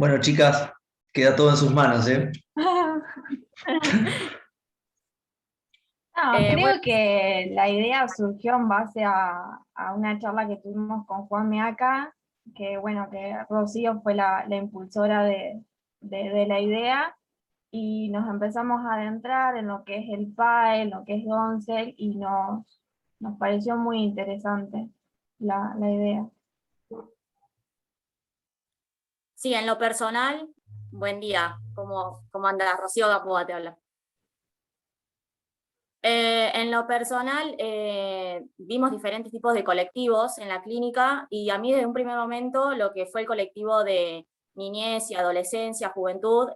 Bueno, chicas, queda todo en sus manos, ¿eh? No, Bueno, creo que la idea surgió en base a una charla que tuvimos con Juan Meaca, que bueno, que Rocío fue la impulsora de la idea, y nos empezamos a adentrar en lo que es el PAE, en lo que es Doncel, y nos pareció muy interesante la idea. sí, en lo personal, buen día. ¿Cómo andás? Rocío Gamboa te habla. En lo personal, vimos diferentes tipos de colectivos en la clínica y a mí desde un primer momento lo que fue el colectivo de niñez y adolescencia, juventud,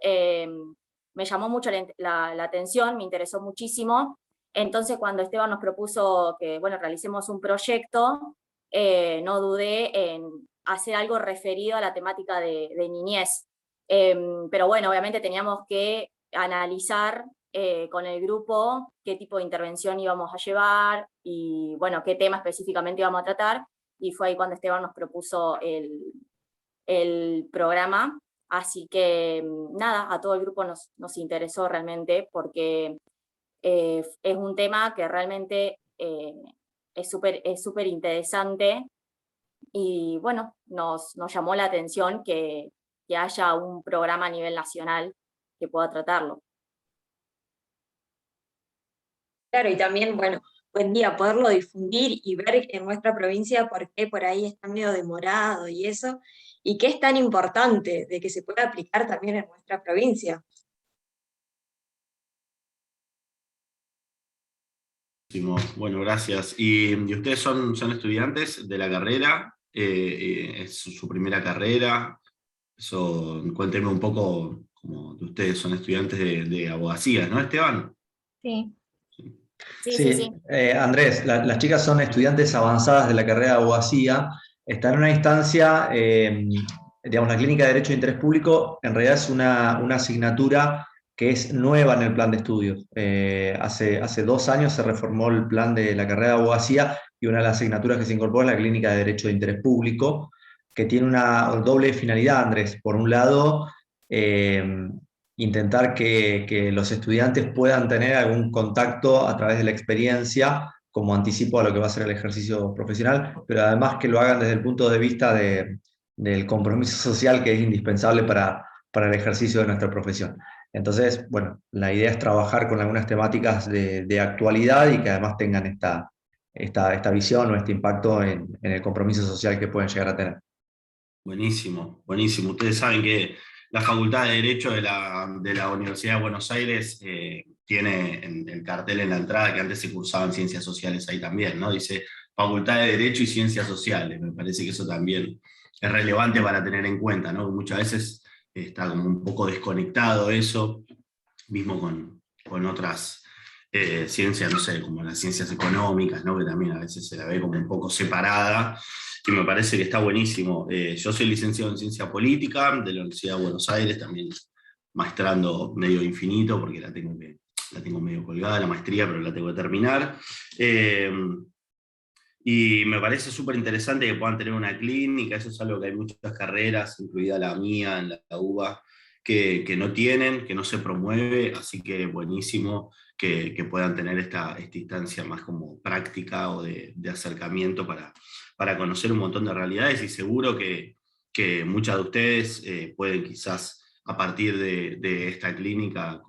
me llamó mucho la atención, me interesó muchísimo. Entonces cuando Esteban nos propuso que, bueno, realicemos un proyecto, no dudé en hacer algo referido a la temática de niñez. Pero bueno, obviamente teníamos que analizar con el grupo qué tipo de intervención íbamos a llevar y bueno, qué tema específicamente íbamos a tratar, y fue ahí cuando Esteban nos propuso el programa, así que nada, a todo el grupo nos interesó realmente porque es un tema que realmente es súper interesante y bueno, nos llamó la atención que haya un programa a nivel nacional que pueda tratarlo. Claro, y también, bueno, buen día, poderlo difundir y ver en nuestra provincia por qué por ahí está medio demorado y eso, y qué es tan importante de que se pueda aplicar también en nuestra provincia. Buenísimo. Bueno, gracias. ¿Y ustedes son estudiantes de la carrera? ¿Es su primera carrera? Eso, cuéntenme un poco como de ustedes, son estudiantes de abogacía, ¿no, Esteban? Sí. Sí, sí, Sí, sí. Andrés, las chicas son estudiantes avanzadas de la carrera de abogacía, están en una instancia, digamos, la Clínica de Derecho de Interés Público en realidad es una asignatura que es nueva en el plan de estudios. Hace 2 años se reformó el plan de la carrera de abogacía y una de las asignaturas que se incorporó es la Clínica de Derecho de Interés Público, que tiene una doble finalidad, Andrés. Por un lado, eh, intentar que los estudiantes puedan tener algún contacto a través de la experiencia como anticipo a lo que va a ser el ejercicio profesional, pero además que lo hagan desde el punto de vista del compromiso social que es indispensable para el ejercicio de nuestra profesión. Entonces, bueno, la idea es trabajar con algunas temáticas de actualidad y que además tengan esta visión o este impacto en el compromiso social que pueden llegar a tener. Buenísimo, buenísimo. Ustedes saben que la Facultad de Derecho de la Universidad de Buenos Aires tiene en el cartel en la entrada que antes se cursaban ciencias sociales ahí también, ¿no? Dice Facultad de Derecho y Ciencias Sociales. Me parece que eso también es relevante para tener en cuenta, ¿no? Muchas veces está como un poco desconectado eso, mismo con otras ciencias, no sé, como las ciencias económicas, ¿no? Que también a veces se la ve como un poco separada, y me parece que está buenísimo. Yo soy licenciado en Ciencia Política de la Universidad de Buenos Aires, también maestrando medio infinito, porque la tengo medio colgada la maestría, pero la tengo que terminar. Y me parece súper interesante que puedan tener una clínica, eso es algo que hay muchas carreras, incluida la mía en la UBA, que no tienen, que no se promueve, así que buenísimo que puedan tener esta instancia más como práctica o de acercamiento para conocer un montón de realidades, y seguro que muchas de ustedes pueden quizás a partir de esta clínica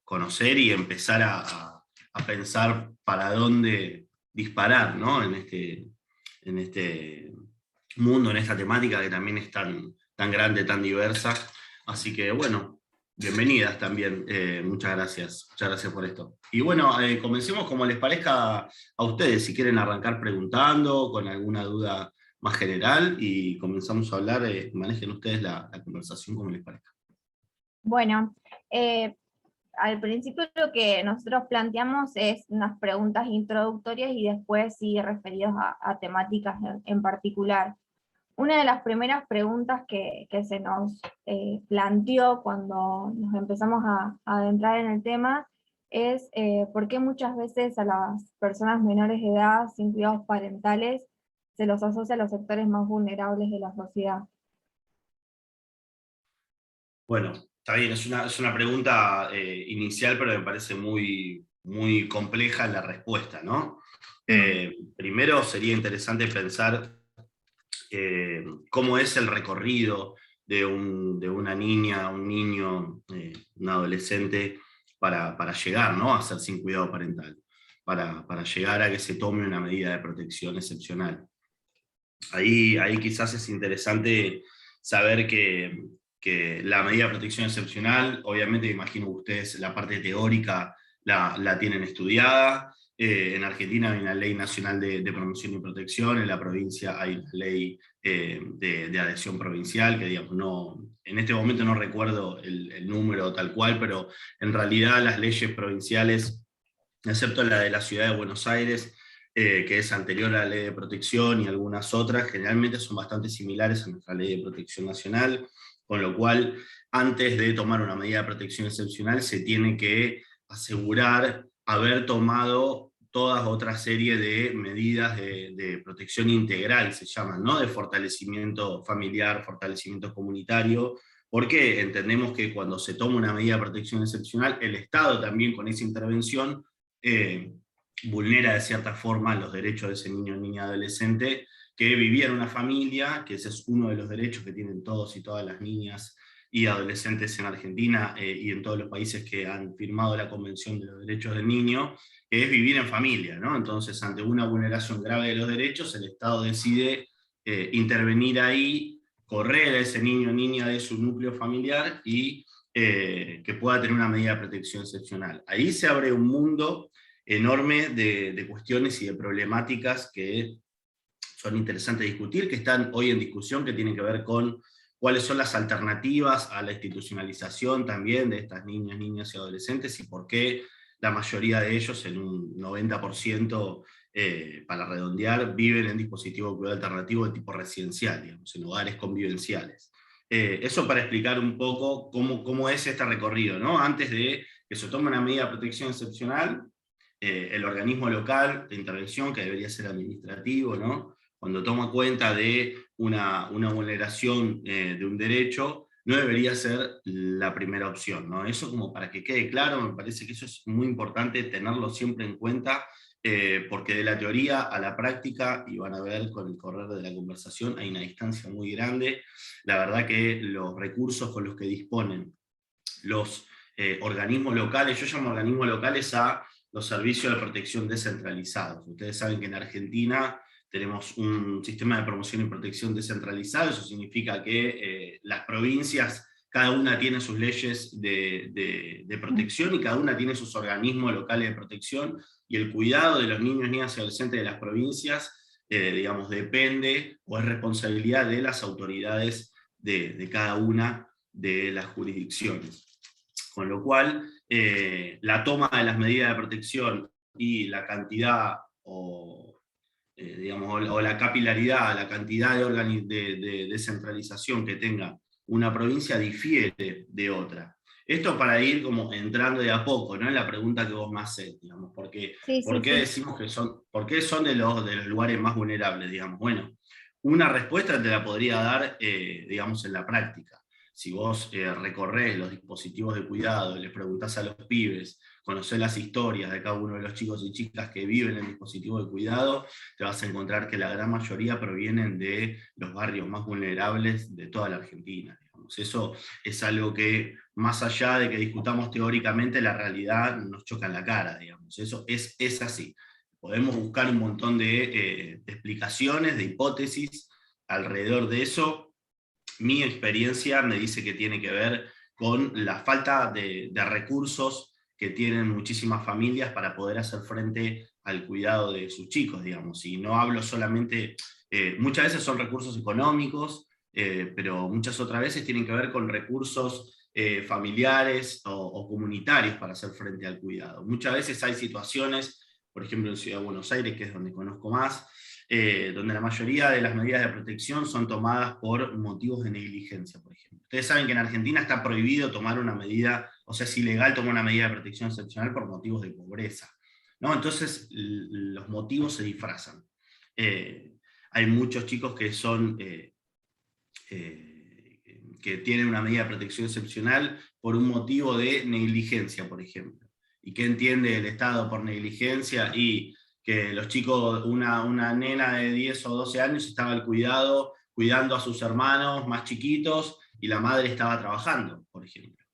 conocer y empezar a pensar para dónde disparar, ¿no? En este mundo, en esta temática que también es tan grande, tan diversa. Así que bueno, bienvenidas también. Muchas gracias por esto. Y bueno, comencemos como les parezca a ustedes, si quieren arrancar preguntando, con alguna duda más general, y comenzamos a hablar, manejen ustedes la conversación como les parezca. Bueno, al principio lo que nosotros planteamos es unas preguntas introductorias y después sí referidos a temáticas en particular. Una de las primeras preguntas que se nos planteó cuando nos empezamos a adentrar en el tema es por qué muchas veces a las personas menores de edad sin cuidados parentales se los asocia a los sectores más vulnerables de la sociedad. Bueno, está bien, es una pregunta inicial, pero me parece muy, muy compleja la respuesta, ¿no? Primero sería interesante pensar cómo es el recorrido de una niña, un niño, un adolescente para llegar, ¿no?, a ser sin cuidado parental, para llegar a que se tome una medida de protección excepcional. Ahí quizás es interesante saber que la medida de protección excepcional, obviamente imagino que ustedes la parte teórica la tienen estudiada. En Argentina hay una ley nacional de promoción y protección, en la provincia hay una ley de adhesión provincial, que digamos, en este momento no recuerdo el número tal cual, pero en realidad las leyes provinciales, excepto la de la ciudad de Buenos Aires, que es anterior a la ley de protección y algunas otras, generalmente son bastante similares a nuestra ley de protección nacional, con lo cual antes de tomar una medida de protección excepcional se tiene que asegurar haber tomado toda otra serie de medidas de protección integral, se llaman, ¿no?, de fortalecimiento familiar, fortalecimiento comunitario, porque entendemos que cuando se toma una medida de protección excepcional, el Estado también con esa intervención vulnera de cierta forma los derechos de ese niño, niña, adolescente que vivía en una familia, que ese es uno de los derechos que tienen todos y todas las niñas y adolescentes en Argentina y en todos los países que han firmado la Convención de los Derechos del Niño, que es vivir en familia, ¿no? Entonces, ante una vulneración grave de los derechos, el Estado decide intervenir ahí, correr a ese niño o niña de su núcleo familiar y que pueda tener una medida de protección excepcional. Ahí se abre un mundo enorme de cuestiones y de problemáticas que son interesantes de discutir, que están hoy en discusión, que tienen que ver con cuáles son las alternativas a la institucionalización también de estas niñas, niñas y adolescentes, y por qué la mayoría de ellos, en un 90%, para redondear, viven en dispositivos de cuidado alternativo de tipo residencial, digamos, en hogares convivenciales. Eso para explicar un poco cómo es este recorrido, ¿no? Antes de que se tome una medida de protección excepcional, el organismo local de intervención, que debería ser administrativo, ¿no?, cuando toma cuenta de una vulneración de un derecho, no debería ser la primera opción, ¿no? Eso como para que quede claro, me parece que eso es muy importante tenerlo siempre en cuenta, porque de la teoría a la práctica, y van a ver con el correr de la conversación, hay una distancia muy grande. La verdad que los recursos con los que disponen los organismos locales, yo llamo organismos locales a los servicios de protección descentralizados. Ustedes saben que en Argentina tenemos un sistema de promoción y protección descentralizado, eso significa que las provincias, cada una tiene sus leyes de protección y cada una tiene sus organismos locales de protección, y el cuidado de los niños, niñas y adolescentes de las provincias, digamos, depende o es responsabilidad de las autoridades de cada una de las jurisdicciones. Con lo cual, la toma de las medidas de protección y la cantidad digamos, o la capilaridad, la cantidad de descentralización que tenga una provincia difiere de otra. Esto para ir como entrando de a poco, ¿no?, en la pregunta que vos me hacés, digamos, porque, Sí, ¿por qué decimos que por qué son de los lugares más vulnerables, digamos? Bueno, una respuesta te la podría dar, digamos, en la práctica. Si vos recorrés los dispositivos de cuidado, les preguntás a los pibes, conocés las historias de cada uno de los chicos y chicas que viven en dispositivos de cuidado, te vas a encontrar que la gran mayoría provienen de los barrios más vulnerables de toda la Argentina, digamos. Eso es algo que, más allá de que discutamos teóricamente, la realidad nos choca en la cara, digamos. Eso es así. Podemos buscar un montón de explicaciones, de hipótesis alrededor de eso. Mi experiencia me dice que tiene que ver con la falta de recursos que tienen muchísimas familias para poder hacer frente al cuidado de sus chicos, digamos. Y no hablo solamente, muchas veces son recursos económicos, pero muchas otras veces tienen que ver con recursos familiares o comunitarios para hacer frente al cuidado. Muchas veces hay situaciones, por ejemplo en Ciudad de Buenos Aires, que es donde conozco más, donde la mayoría de las medidas de protección son tomadas por motivos de negligencia, por ejemplo. Ustedes saben que en Argentina está prohibido tomar una medida, o sea, es ilegal tomar una medida de protección excepcional por motivos de pobreza, ¿no? Entonces, los motivos se disfrazan. Hay muchos chicos que que tienen una medida de protección excepcional por un motivo de negligencia, por ejemplo. ¿Y qué entiende el Estado por negligencia? Y que los chicos, una nena de 10 o 12 años estaba al cuidando a sus hermanos más chiquitos, y la madre estaba trabajando, por ejemplo.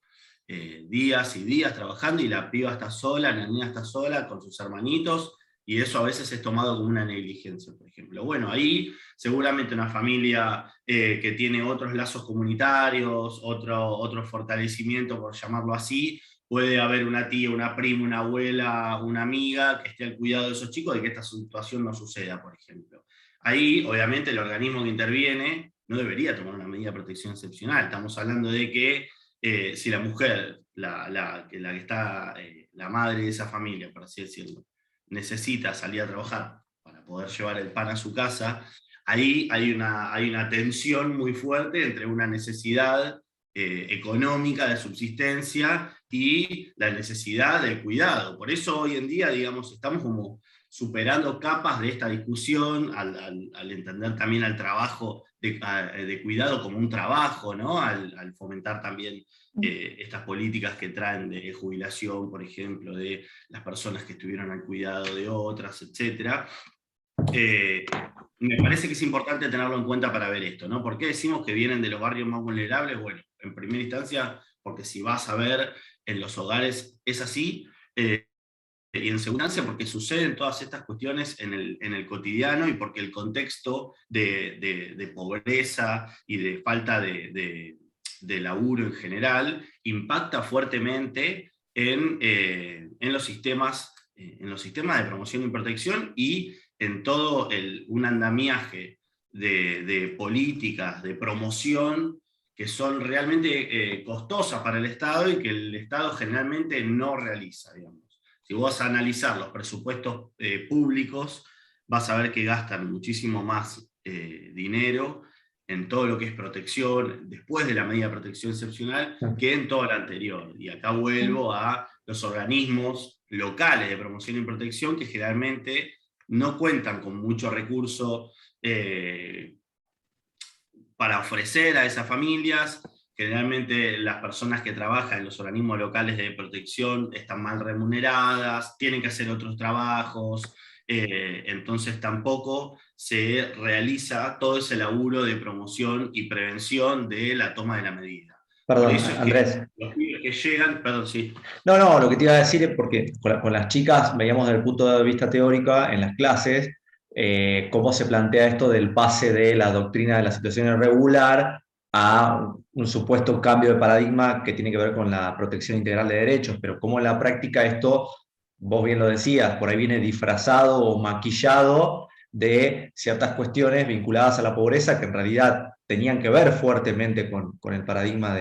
Días y días trabajando, y la piba está sola, la niña está sola con sus hermanitos, y eso a veces es tomado como una negligencia, por ejemplo. Bueno, ahí seguramente una familia que tiene otros lazos comunitarios, otro fortalecimiento, por llamarlo así, puede haber una tía, una prima, una abuela, una amiga que esté al cuidado de esos chicos, de que esta situación no suceda, por ejemplo. Ahí, obviamente, el organismo que interviene no debería tomar una medida de protección excepcional. Estamos hablando de que si la mujer, la que está, la madre de esa familia, por así decirlo, necesita salir a trabajar para poder llevar el pan a su casa, ahí hay una tensión muy fuerte entre una necesidad económica de subsistencia y la necesidad de cuidado. Por eso hoy en día, digamos, estamos como superando capas de esta discusión al entender también al trabajo de cuidado como un trabajo, ¿no? Al fomentar también estas políticas que traen de jubilación, por ejemplo, de las personas que estuvieron al cuidado de otras, etc. Me parece que es importante tenerlo en cuenta para ver esto, ¿no? ¿Por qué decimos que vienen de los barrios más vulnerables? Bueno, en primera instancia, porque si vas a ver en los hogares es así, y en segunda instancia porque suceden todas estas cuestiones en el cotidiano, y porque el contexto de pobreza y de falta de laburo en general impacta fuertemente en los sistemas de promoción y protección, y en todo un andamiaje de políticas de promoción que son realmente costosas para el Estado y que el Estado generalmente no realiza, digamos. Si vos vas a analizar los presupuestos públicos, vas a ver que gastan muchísimo más dinero en todo lo que es protección, después de la medida de protección excepcional, que en todo lo anterior. Y acá vuelvo a los organismos locales de promoción y protección, que generalmente no cuentan con mucho recurso para ofrecer a esas familias. Generalmente las personas que trabajan en los organismos locales de protección están mal remuneradas, tienen que hacer otros trabajos, entonces tampoco se realiza todo ese laburo de promoción y prevención de la toma de la medida. Perdón, por eso es Andrés. que los pibes que llegan, perdón, sí. No, lo que te iba a decir es porque con las chicas veíamos desde el punto de vista teórico en las clases cómo se plantea esto del pase de la doctrina de la situación irregular a un supuesto cambio de paradigma que tiene que ver con la protección integral de derechos, pero cómo en la práctica esto, vos bien lo decías, por ahí viene disfrazado o maquillado de ciertas cuestiones vinculadas a la pobreza que en realidad tenían que ver fuertemente con el paradigma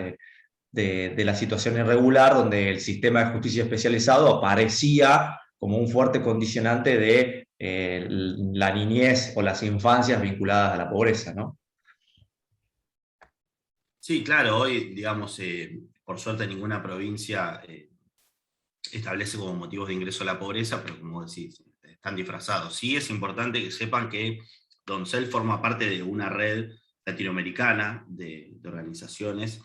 de la situación irregular, donde el sistema de justicia especializado aparecía como un fuerte condicionante de la niñez o las infancias vinculadas a la pobreza, ¿no? Sí, claro, hoy, digamos, por suerte ninguna provincia establece como motivos de ingreso a la pobreza, pero como decís, están disfrazados. Sí es importante que sepan que Doncel forma parte de una red latinoamericana de organizaciones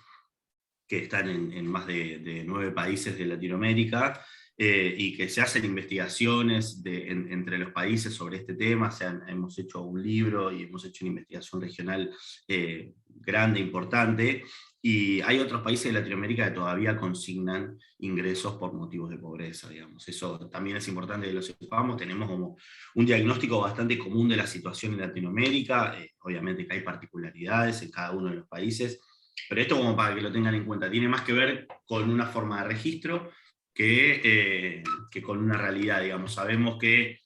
que están en más de 9 países de Latinoamérica, y que se hacen investigaciones entre los países sobre este tema. Hemos hecho un libro y hemos hecho una investigación regional grande, importante, y hay otros países de Latinoamérica que todavía consignan ingresos por motivos de pobreza, digamos. Eso también es importante que lo sepamos. Tenemos como un diagnóstico bastante común de la situación en Latinoamérica, obviamente que hay particularidades en cada uno de los países, pero esto como para que lo tengan en cuenta, tiene más que ver con una forma de registro que con una realidad, digamos. Sabemos que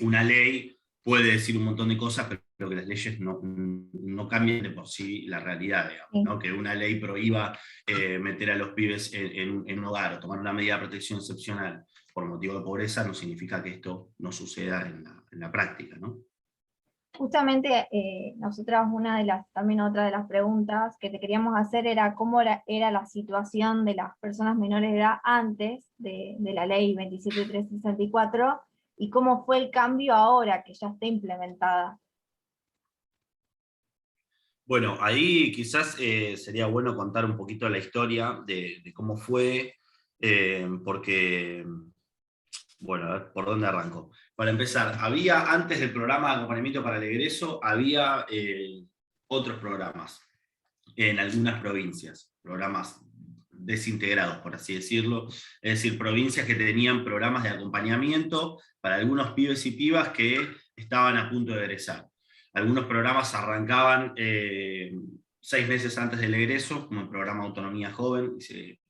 una ley puede decir un montón de cosas, pero que las leyes no cambian de por sí la realidad, digamos, ¿no? Que una ley prohíba meter a los pibes en un hogar o tomar una medida de protección excepcional por motivo de pobreza no significa que esto no suceda en la práctica, ¿no? Justamente nosotras también otra de las preguntas que te queríamos hacer era cómo era la situación de las personas menores de edad antes de la ley 27364 y cómo fue el cambio ahora que ya está implementada. Bueno, ahí quizás sería bueno contar un poquito la historia de cómo fue, porque, bueno, a ver, ¿por dónde arranco? Para empezar, había, antes del programa de acompañamiento para el egreso, había otros programas en algunas provincias, programas desintegrados, por así decirlo, es decir, provincias que tenían programas de acompañamiento para algunos pibes y pibas que estaban a punto de egresar. Algunos programas arrancaban 6 meses antes del egreso, como el programa Autonomía Joven,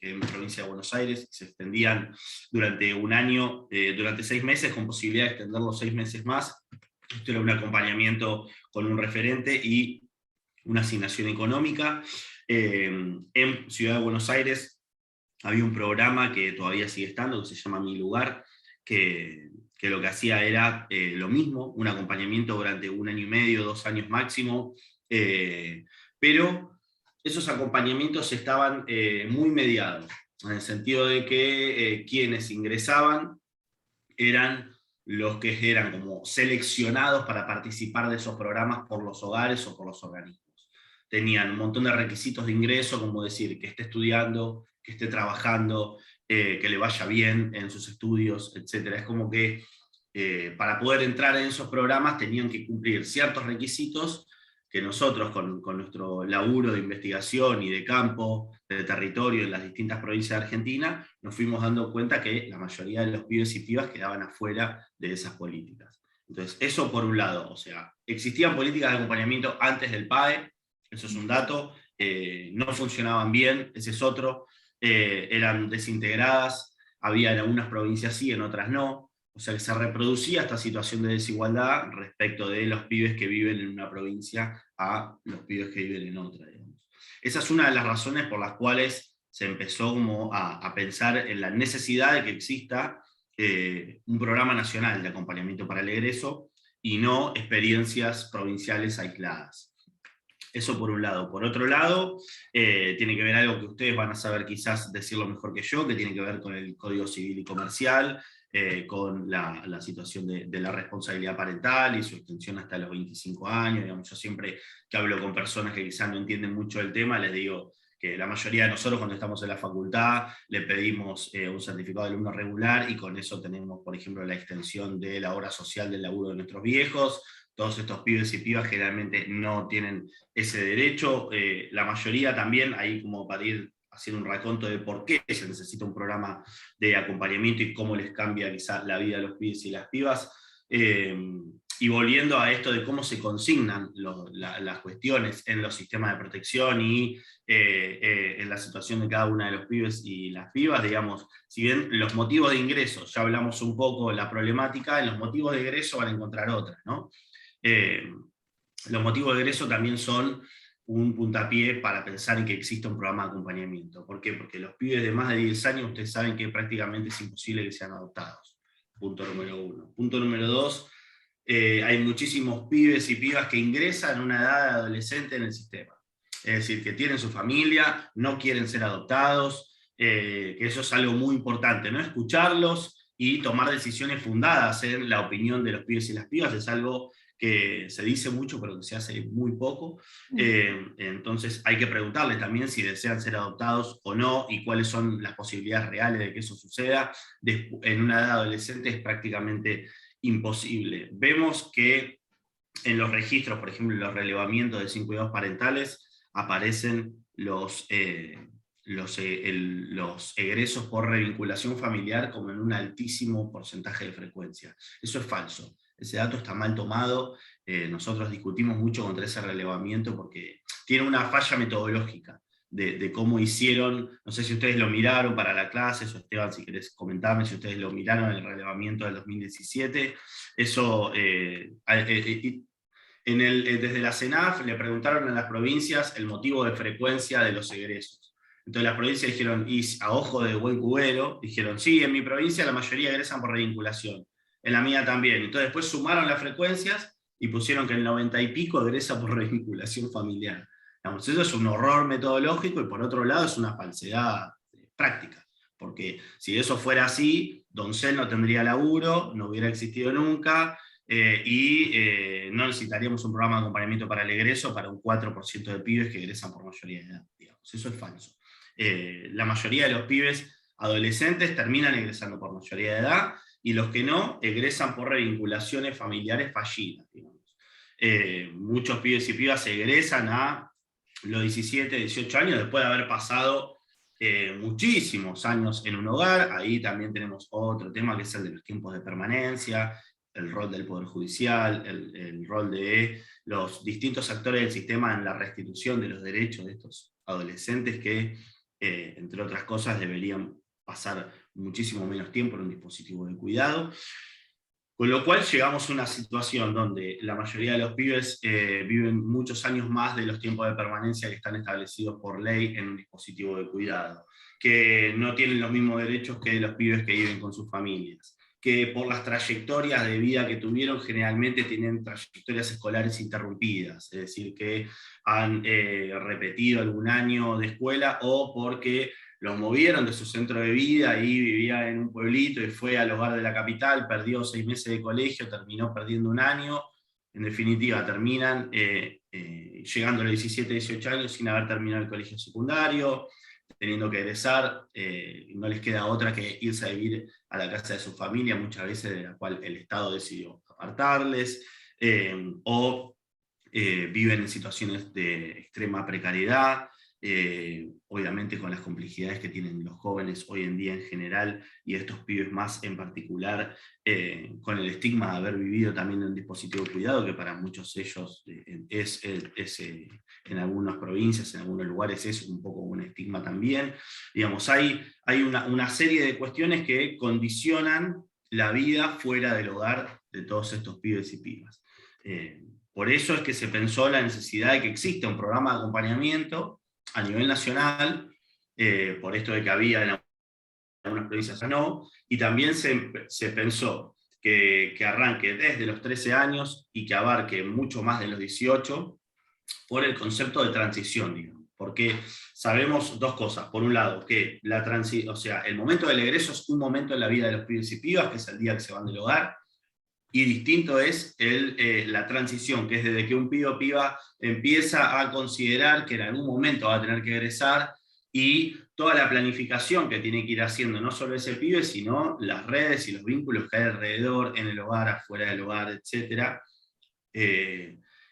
en provincia de Buenos Aires, se extendían durante un año, durante 6 meses, con posibilidad de extenderlos 6 meses más. Esto era un acompañamiento con un referente y una asignación económica. En Ciudad de Buenos Aires había un programa que todavía sigue estando, que se llama Mi Lugar, que lo que hacía era lo mismo, un acompañamiento durante 1 año y medio, 2 años máximo, pero esos acompañamientos estaban muy mediados, en el sentido de que quienes ingresaban eran los que eran como seleccionados para participar de esos programas por los hogares o por los organismos. Tenían un montón de requisitos de ingreso, como decir que esté estudiando, que esté trabajando, que le vaya bien en sus estudios, etc. Es como que para poder entrar en esos programas tenían que cumplir ciertos requisitos que nosotros con nuestro laburo de investigación y de campo, de territorio en las distintas provincias de Argentina, nos fuimos dando cuenta que la mayoría de los pibes y pibas quedaban afuera de esas políticas. Entonces, eso por un lado, o sea, existían políticas de acompañamiento antes del PAE, eso es un dato, no funcionaban bien, ese es otro, eran desintegradas, había en algunas provincias sí, en otras no, o sea que se reproducía esta situación de desigualdad respecto de los pibes que viven en una provincia a los pibes que viven en otra, digamos. Esa es una de las razones por las cuales se empezó como a pensar en la necesidad de que exista un programa nacional de acompañamiento para el egreso y no experiencias provinciales aisladas. Eso por un lado. Por otro lado, tiene que ver algo que ustedes van a saber quizás decirlo mejor que yo, que tiene que ver con el Código Civil y Comercial, con la situación de la responsabilidad parental y su extensión hasta los 25 años. Digamos, yo siempre que hablo con personas que quizás no entienden mucho el tema, les digo que la mayoría de nosotros cuando estamos en la facultad le pedimos un certificado de alumno regular y con eso tenemos, por ejemplo, la extensión de la hora social del laburo de nuestros viejos. Todos estos pibes y pibas generalmente no tienen ese derecho. La mayoría también, ahí como para ir haciendo un raconto de por qué se necesita un programa de acompañamiento y cómo les cambia quizá la vida a los pibes y las pibas. Y volviendo a esto de cómo se consignan las cuestiones en los sistemas de protección y en la situación de cada una de los pibes y las pibas, digamos, si bien los motivos de ingreso, ya hablamos un poco de la problemática, en los motivos de egreso van a encontrar otras, ¿no? Los motivos de egreso también son un puntapié para pensar en que exista un programa de acompañamiento. ¿Por qué? Porque los pibes de más de 10 años, ustedes saben que prácticamente es imposible que sean adoptados. Punto número 1. Punto número 2, hay muchísimos pibes y pibas que ingresan a una edad de adolescente en el sistema. Es decir, que tienen su familia, no quieren ser adoptados, que eso es algo muy importante, ¿no? Escucharlos y tomar decisiones fundadas en la opinión de los pibes y las pibas es algo que se dice mucho, pero que se hace muy poco. Entonces hay que preguntarles también si desean ser adoptados o no, y cuáles son las posibilidades reales de que eso suceda. En una edad adolescente es prácticamente imposible. Vemos que en los registros, por ejemplo, en los relevamientos de sin cuidados parentales, aparecen los egresos por revinculación familiar como en un altísimo porcentaje de frecuencia. Eso es falso. Ese dato está mal tomado, nosotros discutimos mucho contra ese relevamiento porque tiene una falla metodológica de cómo hicieron, no sé si ustedes lo miraron para la clase, o Esteban, si querés comentarme si ustedes lo miraron en el relevamiento del 2017, eso, desde la CENAF le preguntaron a las provincias el motivo de frecuencia de los egresos. Entonces las provincias dijeron, y a ojo de buen cubero, dijeron, sí, en mi provincia la mayoría egresan por revinculación. En la mía también. Entonces después sumaron las frecuencias y pusieron que el 90 y pico egresa por revinculación familiar. Digamos, eso es un horror metodológico y por otro lado es una falsedad práctica. Porque si eso fuera así, Doncel no tendría laburo, no hubiera existido nunca, no necesitaríamos un programa de acompañamiento para el egreso para un 4% de pibes que egresan por mayoría de edad, digamos. Eso es falso. La mayoría de los pibes adolescentes terminan egresando por mayoría de edad, y los que no, egresan por revinculaciones familiares fallidas, digamos. Muchos pibes y pibas egresan a los 17, 18 años, después de haber pasado muchísimos años en un hogar. Ahí también tenemos otro tema, que es el de los tiempos de permanencia, el rol del Poder Judicial, el rol de los distintos actores del sistema en la restitución de los derechos de estos adolescentes que, entre otras cosas, deberían pasar muchísimo menos tiempo en un dispositivo de cuidado. Con lo cual llegamos a una situación donde la mayoría de los pibes viven muchos años más de los tiempos de permanencia que están establecidos por ley en un dispositivo de cuidado, que no tienen los mismos derechos que los pibes que viven con sus familias, que por las trayectorias de vida que tuvieron generalmente tienen trayectorias escolares interrumpidas, es decir, que han repetido algún año de escuela, o porque los movieron de su centro de vida y vivía en un pueblito y fue al hogar de la capital, perdió 6 meses de colegio, terminó perdiendo un año. En definitiva, terminan llegando a los 17, 18 años sin haber terminado el colegio secundario, teniendo que egresar, no les queda otra que irse a vivir a la casa de su familia, muchas veces de la cual el Estado decidió apartarles, o viven en situaciones de extrema precariedad, obviamente con las complejidades que tienen los jóvenes hoy en día en general, y estos pibes más en particular, con el estigma de haber vivido también en un dispositivo de cuidado, que para muchos de ellos en algunas provincias, en algunos lugares es un poco un estigma también. Digamos, hay una serie de cuestiones que condicionan la vida fuera del hogar de todos estos pibes y pibas. Por eso es que se pensó la necesidad de que exista un programa de acompañamiento a nivel nacional, por esto de que había en algunas provincias no, y también se pensó que arranque desde los 13 años y que abarque mucho más de los 18, por el concepto de transición, digamos. Porque sabemos dos cosas. Por un lado, que el momento del egreso es un momento en la vida de los pibes y pibas, que es el día que se van del hogar, y distinto es la transición, que es desde que un pibe o piba empieza a considerar que en algún momento va a tener que egresar, y toda la planificación que tiene que ir haciendo, no solo ese pibe, sino las redes y los vínculos que hay alrededor, en el hogar, afuera del hogar, etc.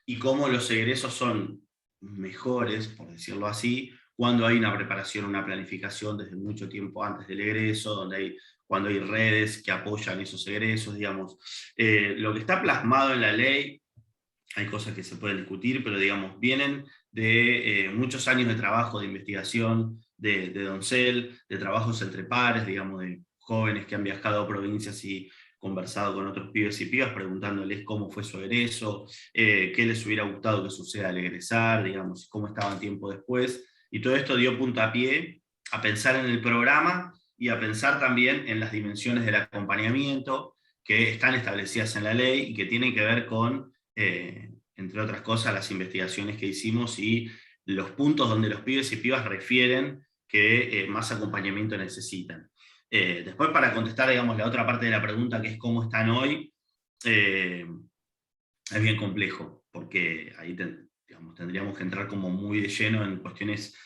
Y cómo los egresos son mejores, por decirlo así, cuando hay una preparación, una planificación desde mucho tiempo antes del egreso, cuando hay redes que apoyan esos egresos, digamos. Lo que está plasmado en la ley, hay cosas que se pueden discutir, pero digamos, vienen de muchos años de trabajo, de investigación, de Doncel, de trabajos entre pares, digamos, de jóvenes que han viajado a provincias y conversado con otros pibes y pibas, preguntándoles cómo fue su egreso, qué les hubiera gustado que suceda al egresar, digamos, cómo estaban tiempo después, y todo esto dio puntapié a pensar en el programa, y a pensar también en las dimensiones del acompañamiento que están establecidas en la ley y que tienen que ver con, entre otras cosas, las investigaciones que hicimos y los puntos donde los pibes y pibas refieren que más acompañamiento necesitan. Después, para contestar, digamos, la otra parte de la pregunta, que es cómo están hoy, es bien complejo, porque ahí tendríamos que entrar como muy de lleno en cuestiones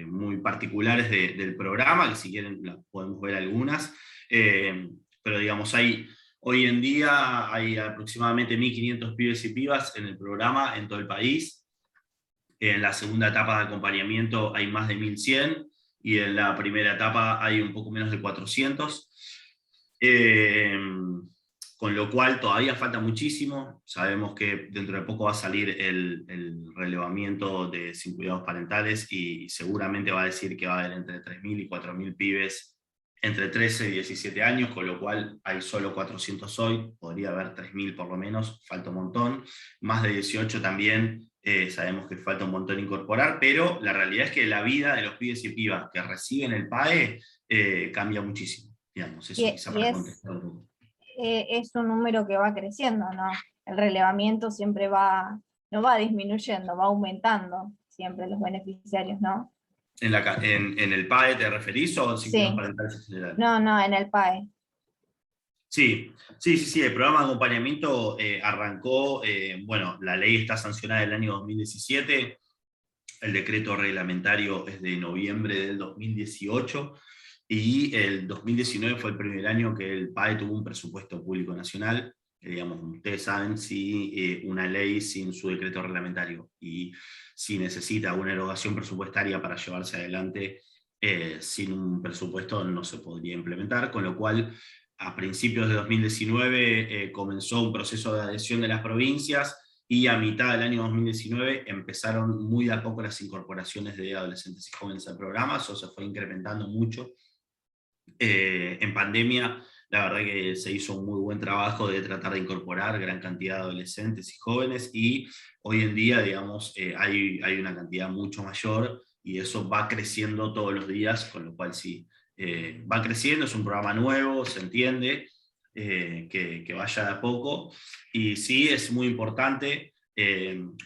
muy particulares del programa, que si quieren podemos ver algunas, pero digamos, hoy en día hay aproximadamente 1.500 pibes y pibas en el programa en todo el país. En la segunda etapa de acompañamiento hay más de 1.100, y en la primera etapa hay un poco menos de 400. Con lo cual todavía falta muchísimo. Sabemos que dentro de poco va a salir el relevamiento de sin cuidados parentales, y seguramente va a decir que va a haber entre 3.000 y 4.000 pibes entre 13 y 17 años, con lo cual hay solo 400 hoy, podría haber 3.000 por lo menos, falta un montón. Más de 18 también, sabemos que falta un montón incorporar, pero la realidad es que la vida de los pibes y pibas que reciben el PAE cambia muchísimo, digamos, eso quizá para contestar un poco. Es un número que va creciendo, ¿no? El relevamiento siempre no va disminuyendo, va aumentando siempre los beneficiarios, ¿no? ¿En el PAE te referís o en sin cuidados parentales en general? No, en el PAE. Sí, el programa de acompañamiento arrancó, bueno, la ley está sancionada en el año 2017, el decreto reglamentario es de noviembre del 2018, y el 2019 fue el primer año que el PAE tuvo un presupuesto público nacional, que digamos, ustedes saben, si una ley sin su decreto reglamentario y si necesita una erogación presupuestaria para llevarse adelante, sin un presupuesto no se podría implementar, con lo cual a principios de 2019 comenzó un proceso de adhesión de las provincias, y a mitad del año 2019 empezaron muy de a poco las incorporaciones de adolescentes y jóvenes al programa, eso se fue incrementando mucho. En pandemia, la verdad que se hizo un muy buen trabajo de tratar de incorporar gran cantidad de adolescentes y jóvenes, y hoy en día, digamos, hay una cantidad mucho mayor, y eso va creciendo todos los días, con lo cual sí, va creciendo, es un programa nuevo, se entiende, que vaya de a poco, y sí es muy importante,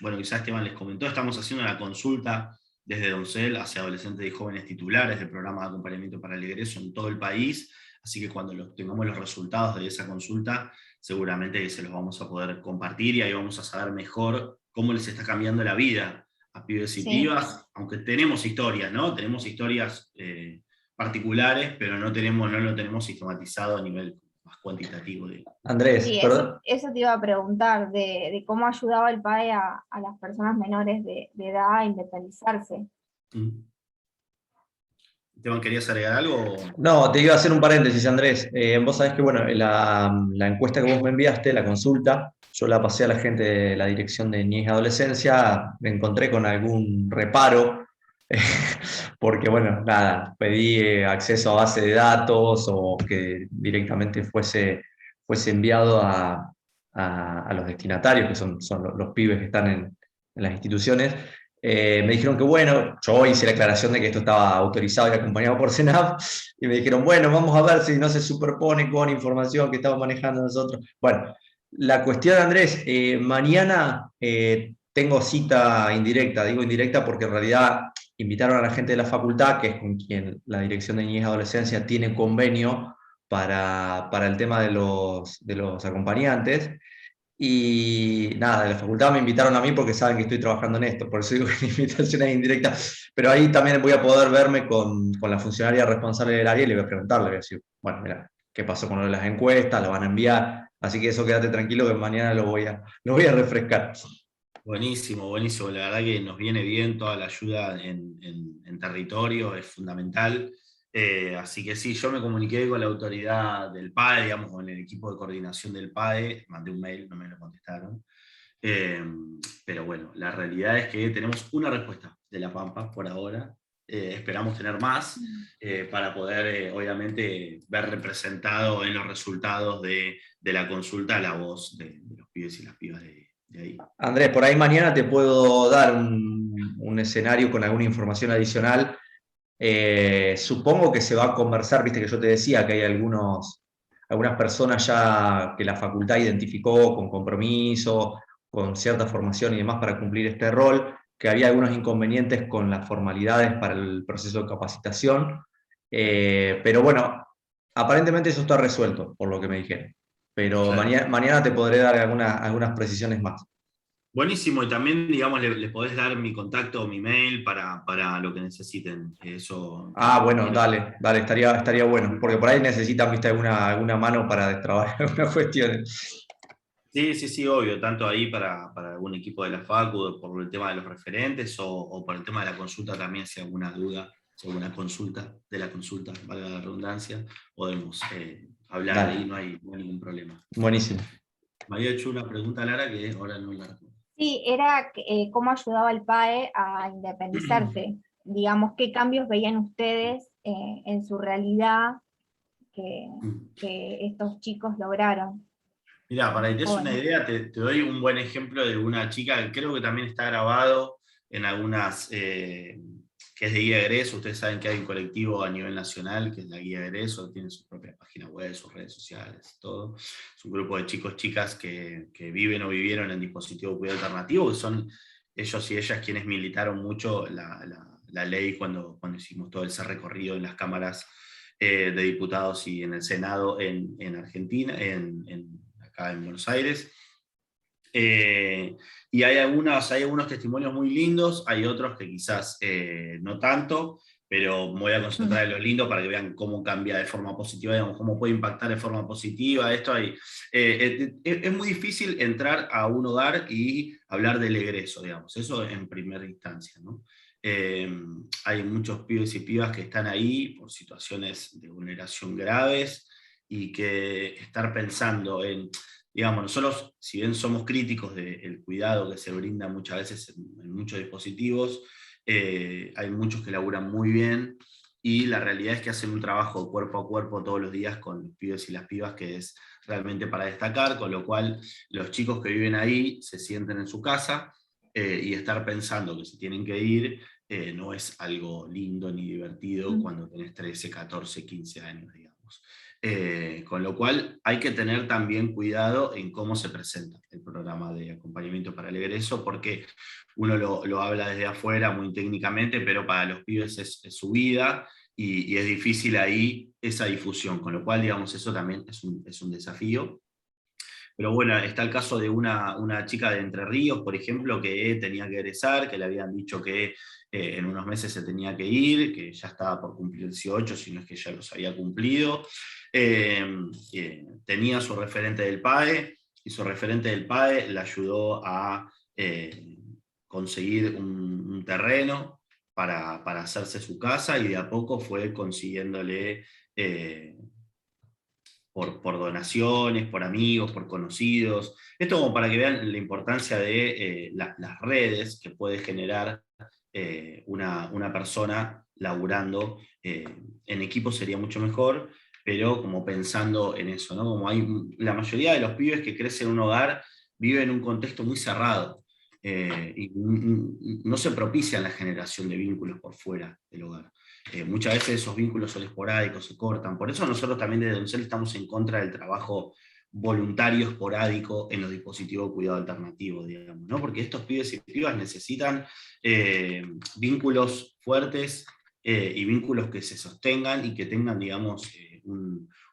bueno, quizás Esteban les comentó, estamos haciendo una consulta desde Doncel hacia adolescentes y jóvenes titulares del programa de acompañamiento para el egreso en todo el país, así que cuando tengamos los resultados de esa consulta, seguramente se los vamos a poder compartir, y ahí vamos a saber mejor cómo les está cambiando la vida a pibes y pibas, aunque tenemos historias, ¿no? Tenemos historias particulares, pero no lo tenemos sistematizado a nivel más cuantitativo. Andrés, sí, eso te iba a preguntar, de cómo ayudaba el PAE a las personas menores de edad a independizarse. Esteban, ¿querías agregar algo? No, te iba a hacer un paréntesis, Andrés. Vos sabés que, bueno, la encuesta que vos me enviaste, la consulta, yo la pasé a la gente de la Dirección de Niñez y Adolescencia, me encontré con algún reparo, porque, bueno, nada, pedí acceso a base de datos o que directamente fuese enviado a los destinatarios, que son los pibes que están en las instituciones. Me dijeron que bueno, yo hice la aclaración de que esto estaba autorizado y acompañado por CENAP, y me dijeron, bueno, vamos a ver si no se superpone con información que estamos manejando nosotros. Bueno, la cuestión, Andrés, mañana tengo cita indirecta, digo indirecta porque en realidad invitaron a la gente de la facultad, que es con quien la Dirección de Niñez y Adolescencia tiene convenio para el tema de los acompañantes. Y nada, de la facultad me invitaron a mí porque saben que estoy trabajando en esto, por eso digo que la invitación es indirecta, pero ahí también voy a poder verme con la funcionaria responsable del área y le voy a preguntarle, voy a decir, bueno, mira, ¿qué pasó con lo de las encuestas? Lo van a enviar, así que eso quédate tranquilo que mañana lo voy a refrescar. Buenísimo, buenísimo, la verdad que nos viene bien toda la ayuda en territorio, es fundamental. Así que sí, yo me comuniqué con la autoridad del PAE, digamos, con el equipo de coordinación del PAE, mandé un mail, no me lo contestaron. Pero bueno, la realidad es que tenemos una respuesta de La Pampa por ahora. Esperamos tener más para poder, obviamente, ver representado en los resultados de la consulta la voz de los pibes y las pibas de ahí. Andrés, por ahí mañana te puedo dar un escenario con alguna información adicional. Supongo que se va a conversar, viste que yo te decía que hay algunas personas ya que la facultad identificó con compromiso, con cierta formación y demás para cumplir este rol, que había algunos inconvenientes con las formalidades para el proceso de capacitación, pero bueno, aparentemente eso está resuelto, por lo que me dijeron. Pero claro. mañana te podré dar algunas precisiones más. Buenísimo, y también, digamos, le podés dar mi contacto o mi mail para lo que necesiten. Eso. Bueno, dale, estaría bueno, porque por ahí necesitan, viste, alguna mano para destrabar algunas cuestiones. Sí, obvio, tanto ahí para algún equipo de la Facu, por el tema de los referentes, o por el tema de la consulta también, si hay alguna duda, si hay alguna consulta de la consulta, valga la redundancia, podemos hablar Dale. ahí, no hay ningún problema. Buenísimo. Me había hecho una pregunta, Lara, que ahora no la recuerdo. Sí, era cómo ayudaba el PAE a independizarse. Digamos, qué cambios veían ustedes en su realidad que estos chicos lograron. Mirá, para que te des una Bueno. idea, te doy un buen ejemplo de una chica que creo que también está grabado en algunas, que es de guía de egreso. Ustedes saben que hay un colectivo a nivel nacional que es la guía de egreso, tiene su propia página web, sus redes sociales, todo. Es un grupo de chicos, chicas que viven o vivieron en dispositivo de cuidado alternativo, que son ellos y ellas quienes militaron mucho la ley cuando hicimos todo ese recorrido en las cámaras de diputados y en el Senado en Argentina, acá en Buenos Aires. Y hay algunos testimonios muy lindos, hay otros que quizás no tanto, pero me voy a concentrar en lo lindo para que vean cómo cambia de forma positiva, digamos, cómo puede impactar de forma positiva. Es muy difícil entrar a un hogar y hablar del egreso, digamos, eso en primera instancia, ¿no? Hay muchos pibes y pibas que están ahí por situaciones de vulneración graves y que estar pensando en, digamos, nosotros, si bien somos críticos del cuidado que se brinda muchas veces en muchos dispositivos, hay muchos que laburan muy bien, y la realidad es que hacen un trabajo cuerpo a cuerpo todos los días con los pibes y las pibas que es realmente para destacar, con lo cual los chicos que viven ahí se sienten en su casa, y estar pensando que se tienen que ir no es algo lindo ni divertido cuando tenés 13, 14, 15 años, digamos. Con lo cual hay que tener también cuidado en cómo se presenta el programa de acompañamiento para el egreso, porque uno lo habla desde afuera muy técnicamente, pero para los pibes es su vida, y es difícil ahí esa difusión, con lo cual, digamos, eso también es un desafío. Pero bueno, está el caso de una chica de Entre Ríos, por ejemplo, que tenía que egresar, que le habían dicho que en unos meses se tenía que ir, que ya estaba por cumplir 18, si no es que ya los había cumplido. Tenía su referente del PAE, y su referente del PAE le ayudó a conseguir un terreno para hacerse su casa, y de a poco fue consiguiéndole por donaciones, por amigos, por conocidos. Esto como para que vean la importancia de las redes que puede generar una persona laburando. En equipo sería mucho mejor, pero como pensando en eso, ¿no? Como la mayoría de los pibes que crecen en un hogar viven en un contexto muy cerrado, y no se propicia la generación de vínculos por fuera del hogar. Muchas veces esos vínculos son esporádicos, se cortan. Por eso nosotros también desde Doncel estamos en contra del trabajo voluntario esporádico en los dispositivos de cuidado alternativo, digamos, ¿no? Porque estos pibes y pibas necesitan vínculos fuertes, y vínculos que se sostengan y que tengan, digamos,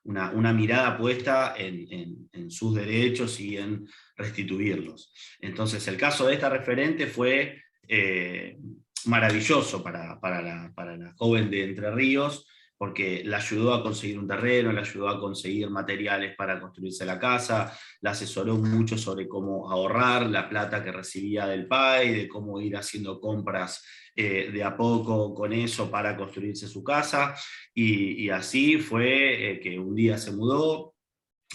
una mirada puesta en sus derechos y en restituirlos. Entonces, el caso de esta referente fue maravilloso para la joven de Entre Ríos, porque la ayudó a conseguir un terreno, la ayudó a conseguir materiales para construirse la casa, la asesoró mucho sobre cómo ahorrar la plata que recibía del PAE, de cómo ir haciendo compras de a poco con eso para construirse su casa, y así fue que un día se mudó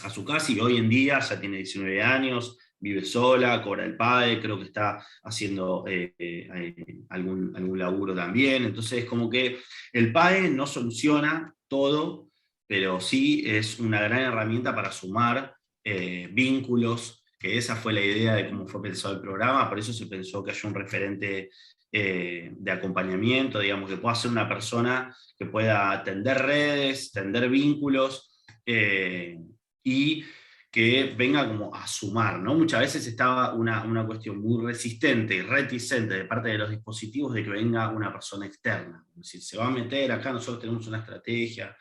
a su casa, y hoy en día ya tiene 19 años, vive sola, cobra el PAE, creo que está haciendo algún laburo también. Entonces es como que el PAE no soluciona todo, pero sí es una gran herramienta para sumar vínculos, que esa fue la idea de cómo fue pensado el programa. Por eso se pensó que haya un referente de acompañamiento, digamos, que pueda ser una persona que pueda tender redes, tender vínculos, y que venga como a sumar, ¿no? Muchas veces estaba una cuestión muy resistente y reticente de parte de los dispositivos de que venga una persona externa. Si se va a meter acá, nosotros tenemos una estrategia,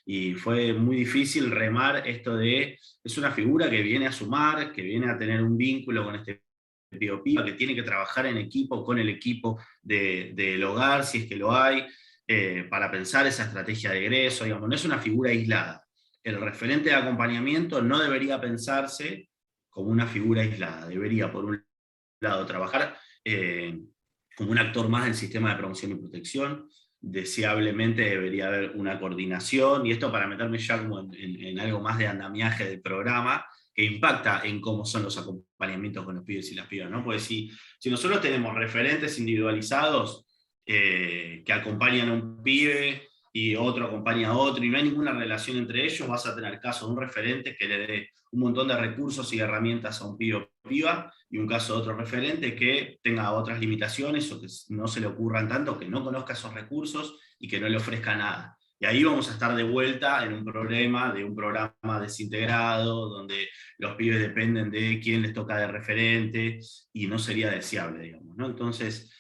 y fue muy difícil remar esto de, es una figura que viene a sumar, que viene a tener un vínculo con este piba, que tiene que trabajar en equipo, con el equipo del hogar, si es que lo hay, para pensar esa estrategia de egreso, digamos, no es una figura aislada. El referente de acompañamiento no debería pensarse como una figura aislada, debería, por un lado, trabajar como un actor más del sistema de promoción y protección. Deseablemente debería haber una coordinación, y esto para meterme ya como en algo más de andamiaje del programa, que impacta en cómo son los acompañamientos con los pibes y las pibas, ¿no? Porque si nosotros tenemos referentes individualizados que acompañan a un pibe, y otro acompaña a otro, y no hay ninguna relación entre ellos, vas a tener caso de un referente que le dé un montón de recursos y herramientas a un pibe o piba, y un caso de otro referente que tenga otras limitaciones, o que no se le ocurran tanto, que no conozca esos recursos y que no le ofrezca nada. Y ahí vamos a estar de vuelta en un problema de un programa desintegrado, donde los pibes dependen de quién les toca de referente, y no sería deseable, digamos, ¿no? Entonces,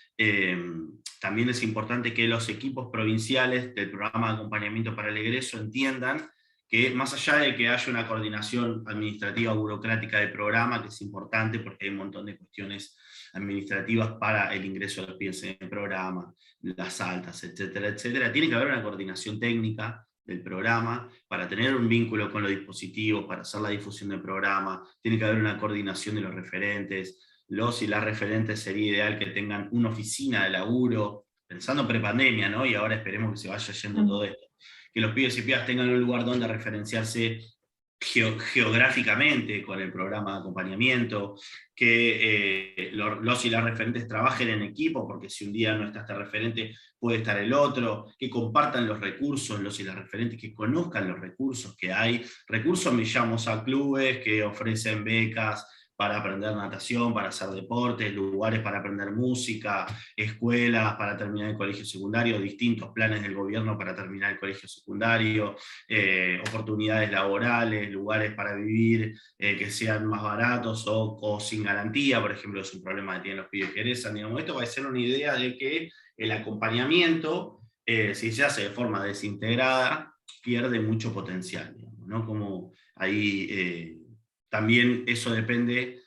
también es importante que los equipos provinciales del programa de acompañamiento para el egreso entiendan que más allá de que haya una coordinación administrativa burocrática del programa, que es importante porque hay un montón de cuestiones administrativas para el ingreso de los pibes en el programa, las altas, etcétera, etcétera, tiene que haber una coordinación técnica del programa para tener un vínculo con los dispositivos, para hacer la difusión del programa, tiene que haber una coordinación de los referentes. Los y las referentes sería ideal que tengan una oficina de laburo, pensando prepandemia, ¿no? Y ahora esperemos que se vaya yendo todo esto. Que los pibes y pibas tengan un lugar donde referenciarse geográficamente con el programa de acompañamiento, que los y las referentes trabajen en equipo, porque si un día no está este referente, puede estar el otro, que compartan los recursos, los y las referentes, que conozcan los recursos que hay. Recursos me llamo a clubes que ofrecen becas para aprender natación, para hacer deportes, lugares para aprender música, escuelas para terminar el colegio secundario, distintos planes del gobierno para terminar el colegio secundario, oportunidades laborales, lugares para vivir que sean más baratos o sin garantía, por ejemplo, es un problema que tienen los pibes que egresan. Digamos, esto va a ser una idea de que el acompañamiento, si se hace de forma desintegrada, pierde mucho potencial, digamos, ¿no? Como ahí... también eso depende,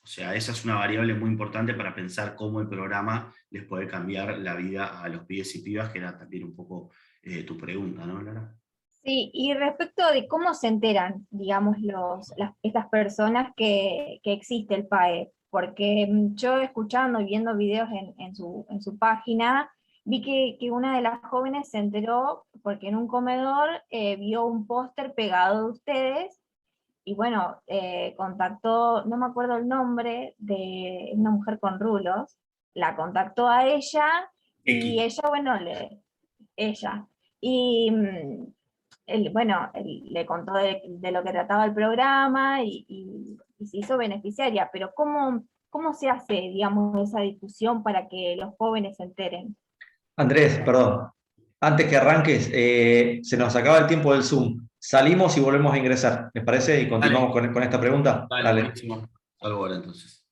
o sea, esa es una variable muy importante para pensar cómo el programa les puede cambiar la vida a los pibes y pibas, que era también un poco tu pregunta, ¿no, Lara? Sí, y respecto de cómo se enteran, digamos, estas personas que existe el PAE, porque yo escuchando y viendo videos en su página, vi que una de las jóvenes se enteró porque en un comedor vio un póster pegado de ustedes, y bueno, contactó, no me acuerdo el nombre, de una mujer con rulos, la contactó a ella, y ella, bueno, ella, y bueno, le contó de lo que trataba el programa, y se hizo beneficiaria, pero ¿cómo se hace, digamos, esa difusión para que los jóvenes se enteren? Andrés, perdón. Antes que arranques, se nos acaba el tiempo del Zoom. Salimos y volvemos a ingresar. ¿Les parece? Y continuamos con esta pregunta. Dale, buenísimo. Salvo ahora entonces.